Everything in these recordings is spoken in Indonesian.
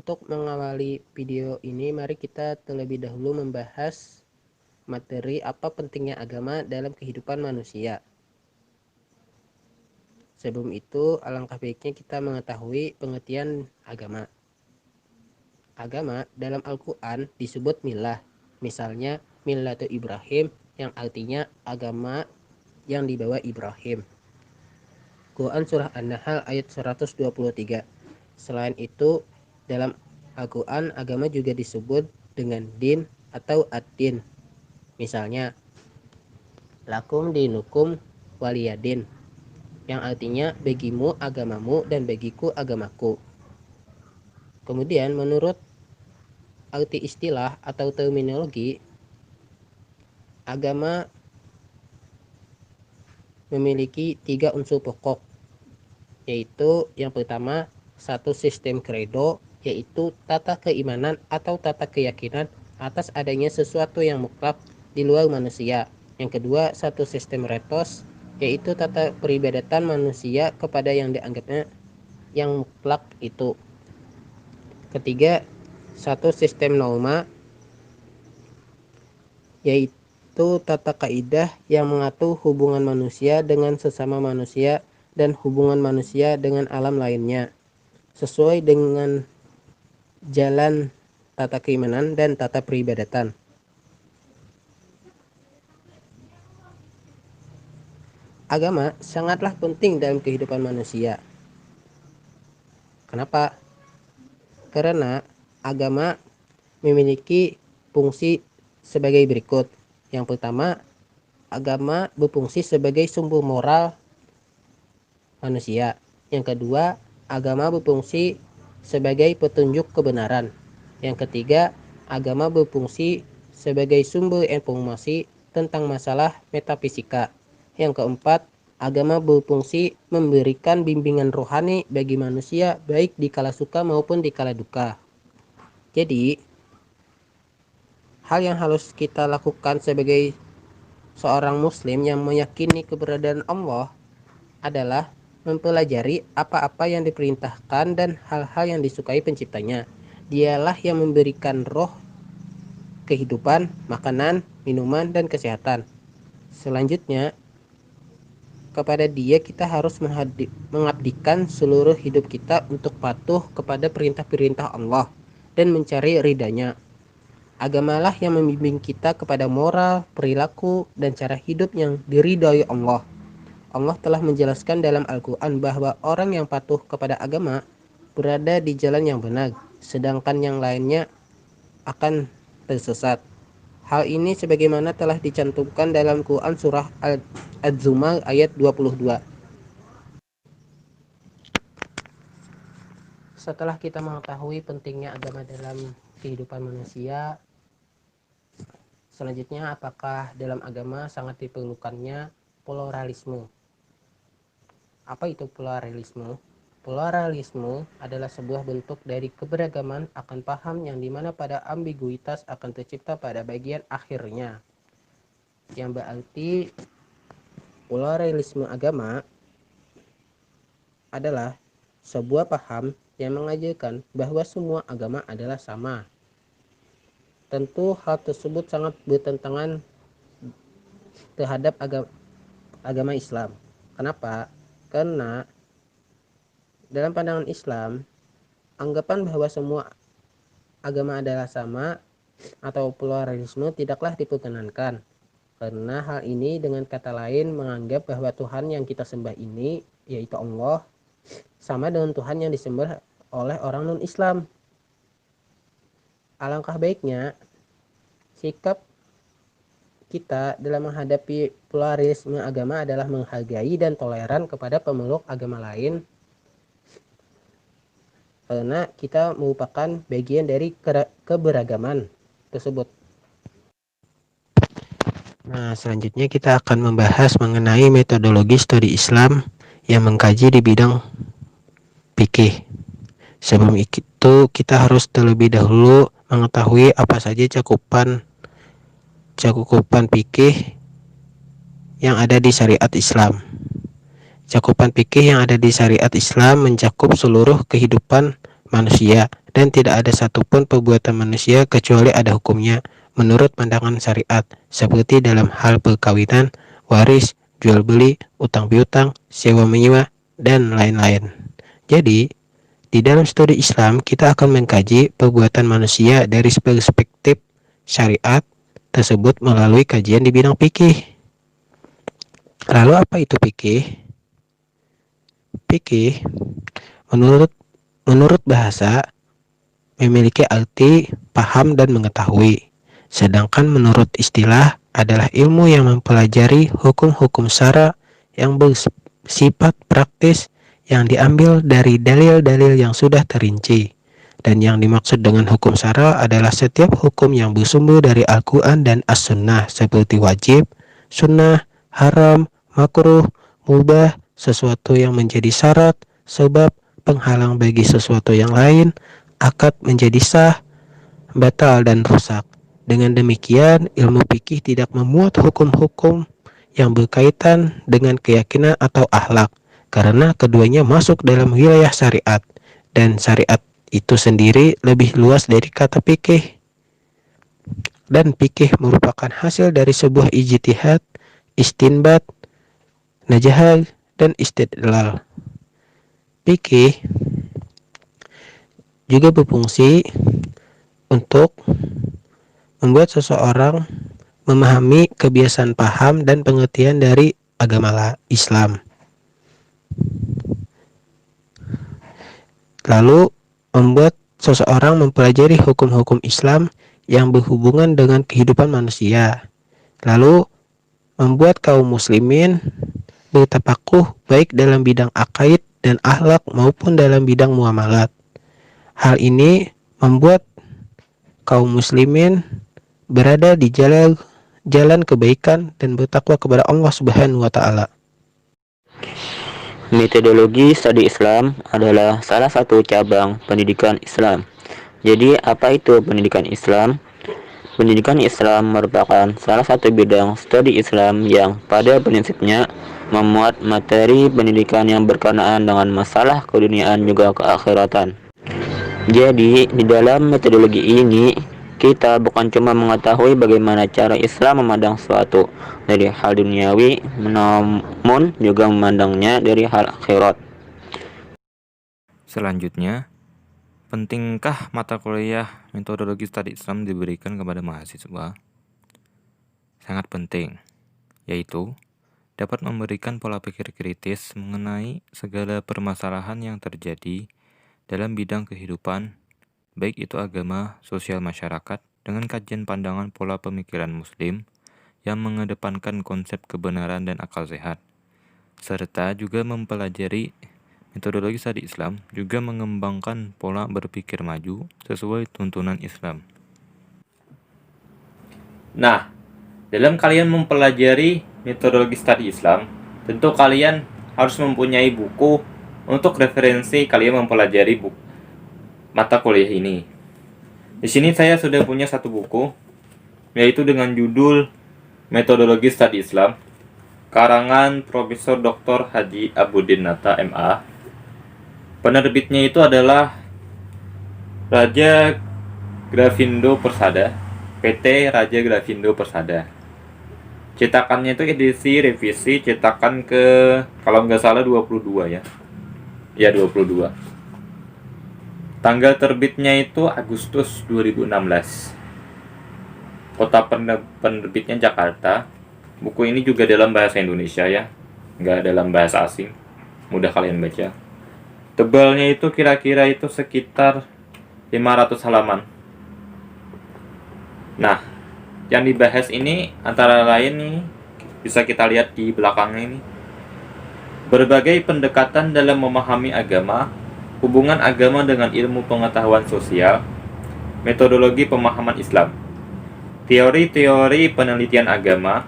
Untuk mengawali video ini, mari kita terlebih dahulu membahas materi apa pentingnya agama dalam kehidupan manusia. Sebelum itu, alangkah baiknya kita mengetahui pengertian agama. Agama dalam Al-Quran disebut millah. Misalnya, millatu Ibrahim yang artinya agama yang dibawa Ibrahim. Quran Surah An-Nahl ayat 123. Selain itu, dalam Al-Quran agama juga disebut dengan din atau ad-din. Misalnya, lakum dinukum waliyadin, yang artinya bagimu agamamu dan bagiku agamaku. Kemudian menurut arti istilah atau terminologi, agama memiliki 3 unsur pokok, yaitu yang pertama, satu sistem credo, yaitu tata keimanan atau tata keyakinan atas adanya sesuatu yang mutlak di luar manusia. Yang kedua, satu sistem retos, yaitu tata peribadatan manusia kepada yang dianggapnya yang mutlak itu. Ketiga, satu sistem norma, yaitu tata kaidah yang mengatur hubungan manusia dengan sesama manusia dan hubungan manusia dengan alam lainnya, sesuai dengan jalan tata keimanan dan tata peribadatan. Agama sangatlah penting dalam kehidupan manusia. Kenapa? Karena agama memiliki fungsi sebagai berikut. Yang pertama, agama berfungsi sebagai sumber moral manusia. Yang kedua, agama berfungsi sebagai petunjuk kebenaran. Yang ketiga, agama berfungsi sebagai sumber informasi tentang masalah metafisika. Yang keempat, agama berfungsi memberikan bimbingan rohani bagi manusia baik di kala suka maupun di kala duka. Jadi, hal yang harus kita lakukan sebagai seorang muslim yang meyakini keberadaan Allah adalah mempelajari apa-apa yang diperintahkan dan hal-hal yang disukai penciptanya. Dialah yang memberikan roh, kehidupan, makanan, minuman, dan kesehatan. Selanjutnya, kepada Dia kita harus mengabdikan seluruh hidup kita untuk patuh kepada perintah-perintah Allah dan mencari ridha-Nya. Agamalah yang membimbing kita kepada moral, perilaku, dan cara hidup yang diridhai Allah. Allah telah menjelaskan dalam Al-Quran bahwa orang yang patuh kepada agama berada di jalan yang benar, sedangkan yang lainnya akan tersesat. Hal ini sebagaimana telah dicantumkan dalam Quran Surah Az-Zumar ayat 22. Setelah kita mengetahui pentingnya agama dalam kehidupan manusia, selanjutnya apakah dalam agama sangat diperlukannya pluralisme? Apa itu pluralisme? Pluralisme adalah sebuah bentuk dari keberagaman akan paham yang dimana pada ambiguitas akan tercipta pada bagian akhirnya. Yang berarti pluralisme agama adalah sebuah paham yang mengajarkan bahwa semua agama adalah sama. Tentu hal tersebut sangat bertentangan terhadap agama Islam. Kenapa? Karena dalam pandangan Islam, anggapan bahwa semua agama adalah sama atau pluralisme tidaklah diperkenankan. Karena hal ini dengan kata lain menganggap bahwa Tuhan yang kita sembah ini, yaitu Allah, sama dengan Tuhan yang disembah oleh orang non-Islam. Alangkah baiknya sikap kita dalam menghadapi pluralisme agama adalah menghargai dan toleran kepada pemeluk agama lain, karena kita merupakan bagian dari keberagaman tersebut. Nah, selanjutnya kita akan membahas mengenai metodologi studi Islam yang mengkaji di bidang fikih. Sebelum itu, kita harus terlebih dahulu mengetahui apa saja cakupan fikih yang ada di syariat Islam. Cakupan fikih yang ada di syariat Islam mencakup seluruh kehidupan manusia, dan tidak ada satupun perbuatan manusia kecuali ada hukumnya menurut pandangan syariat, seperti dalam hal perkawinan, waris, jual beli, utang piutang, sewa menyewa, dan lain-lain. Jadi, di dalam studi Islam kita akan mengkaji perbuatan manusia dari perspektif syariat tersebut melalui kajian di bidang fikih. Lalu apa itu fikih? Fikih menurut bahasa memiliki arti paham dan mengetahui. Sedangkan menurut istilah adalah ilmu yang mempelajari hukum-hukum syara yang bersifat praktis yang diambil dari dalil-dalil yang sudah terinci. Dan yang dimaksud dengan hukum syara adalah setiap hukum yang bersumber dari Al-Quran dan As-Sunnah seperti wajib, sunnah, haram, makruh, mubah, sesuatu yang menjadi syarat, sebab, penghalang bagi sesuatu yang lain, akad menjadi sah, batal dan rusak. Dengan demikian, ilmu fikih tidak memuat hukum-hukum yang berkaitan dengan keyakinan atau akhlak, karena keduanya masuk dalam wilayah syariat, dan syariat itu sendiri lebih luas dari kata fikih. Dan fikih merupakan hasil dari sebuah ijtihad, istinbat, najah, dan istidlal. Fikih juga berfungsi untuk membuat seseorang memahami kebiasaan paham dan pengertian dari agama Islam. Lalu membuat seseorang mempelajari hukum-hukum Islam yang berhubungan dengan kehidupan manusia. Lalu membuat kaum muslimin bertafakuh baik dalam bidang akaid dan akhlak maupun dalam bidang muamalat. Hal ini membuat kaum muslimin berada di jalan kebaikan dan bertakwa kepada Allah Subhanahu wa taala. Metodologi studi Islam adalah salah satu cabang pendidikan Islam. Jadi, apa itu pendidikan Islam? Pendidikan Islam merupakan salah satu bidang studi Islam yang pada prinsipnya memuat materi pendidikan yang berkenaan dengan masalah keduniaan juga keakhiratan. Jadi, di dalam metodologi ini, kita bukan cuma mengetahui bagaimana cara Islam memandang suatu dari hal duniawi, namun juga memandangnya dari hal akhirat. Selanjutnya, pentingkah mata kuliah metodologi studi Islam diberikan kepada mahasiswa? Sangat penting, yaitu dapat memberikan pola pikir kritis mengenai segala permasalahan yang terjadi dalam bidang kehidupan, baik itu agama, sosial masyarakat, dengan kajian pandangan pola pemikiran Muslim yang mengedepankan konsep kebenaran dan akal sehat, serta juga mempelajari metodologi studi Islam juga mengembangkan pola berpikir maju sesuai tuntunan Islam. Nah, dalam kalian mempelajari metodologi studi Islam, tentu kalian harus mempunyai buku untuk referensi kalian mempelajari mata kuliah ini. Di sini saya sudah punya satu buku, yaitu dengan judul Metodologi Studi Islam, karangan Profesor Dr. Haji Abudin Nata MA. Penerbitnya itu adalah Raja Grafindo Persada, PT Raja Grafindo Persada. Cetakannya itu edisi revisi, cetakan ke kalau nggak salah 22 ya. Ya 22. Tanggal terbitnya itu Agustus 2016. Kota penerbitnya Jakarta. Buku ini juga dalam bahasa Indonesia ya, nggak dalam bahasa asing. Mudah kalian baca. Tebalnya itu kira-kira itu sekitar 500 halaman. Nah, yang dibahas ini antara lain nih, bisa kita lihat di belakangnya ini. Berbagai pendekatan dalam memahami agama, hubungan agama dengan ilmu pengetahuan sosial, metodologi pemahaman Islam, teori-teori penelitian agama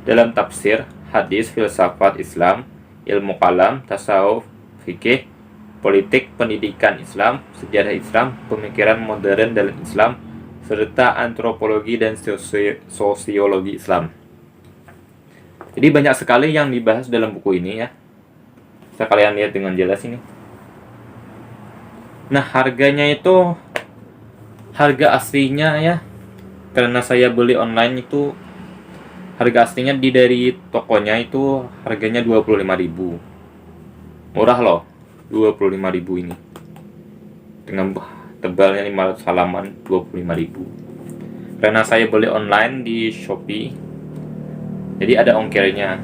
dalam tafsir, hadis, filsafat Islam, ilmu kalam, tasawuf, fikih, politik, pendidikan Islam, sejarah Islam, pemikiran modern dalam Islam, serta antropologi dan sosiologi Islam. Jadi banyak sekali yang dibahas dalam buku ini ya. Bisa kalian lihat dengan jelas ini. Nah, harganya itu harga aslinya ya, karena saya beli online itu harga aslinya dari tokonya itu harganya 25.000. Murah loh, 25.000 ini. Dengan tebalnya 500 halaman 25.000. Karena saya beli online di Shopee, jadi ada ongkirnya.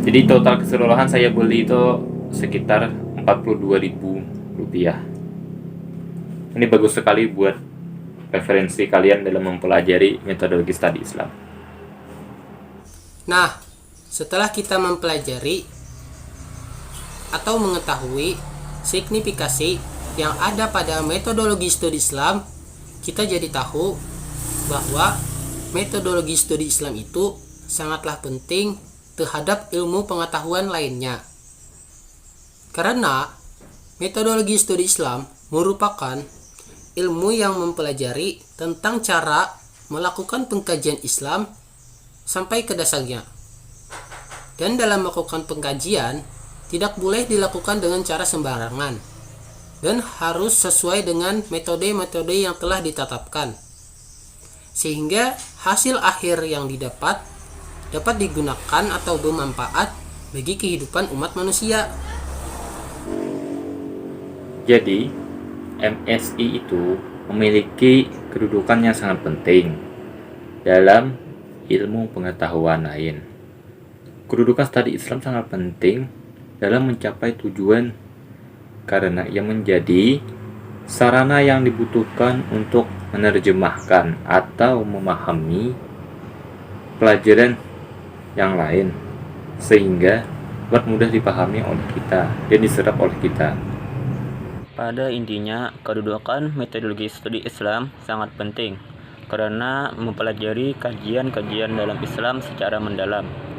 Jadi total keseluruhan saya beli itu sekitar 42.000 rupiah. Ini bagus sekali buat referensi kalian dalam mempelajari metodologi studi Islam. Nah, setelah kita mempelajari atau mengetahui signifikasi yang ada pada metodologi studi Islam, kita jadi tahu bahwa metodologi studi Islam itu sangatlah penting terhadap ilmu pengetahuan lainnya. Karena metodologi studi Islam merupakan ilmu yang mempelajari tentang cara melakukan pengkajian Islam sampai ke dasarnya. Dan dalam melakukan pengkajian, tidak boleh dilakukan dengan cara sembarangan dan harus sesuai dengan metode-metode yang telah ditetapkan. Sehingga hasil akhir yang dapat digunakan atau bermanfaat bagi kehidupan umat manusia. Jadi, MSI itu memiliki kedudukan yang sangat penting dalam ilmu pengetahuan lain. Kedudukan studi Islam sangat penting dalam mencapai tujuan karena ia menjadi sarana yang dibutuhkan untuk menerjemahkan atau memahami pelajaran yang lain sehingga dapat mudah dipahami oleh kita dan diserap oleh kita. Pada intinya, kedudukan metodologi studi Islam sangat penting karena mempelajari kajian-kajian dalam Islam secara mendalam.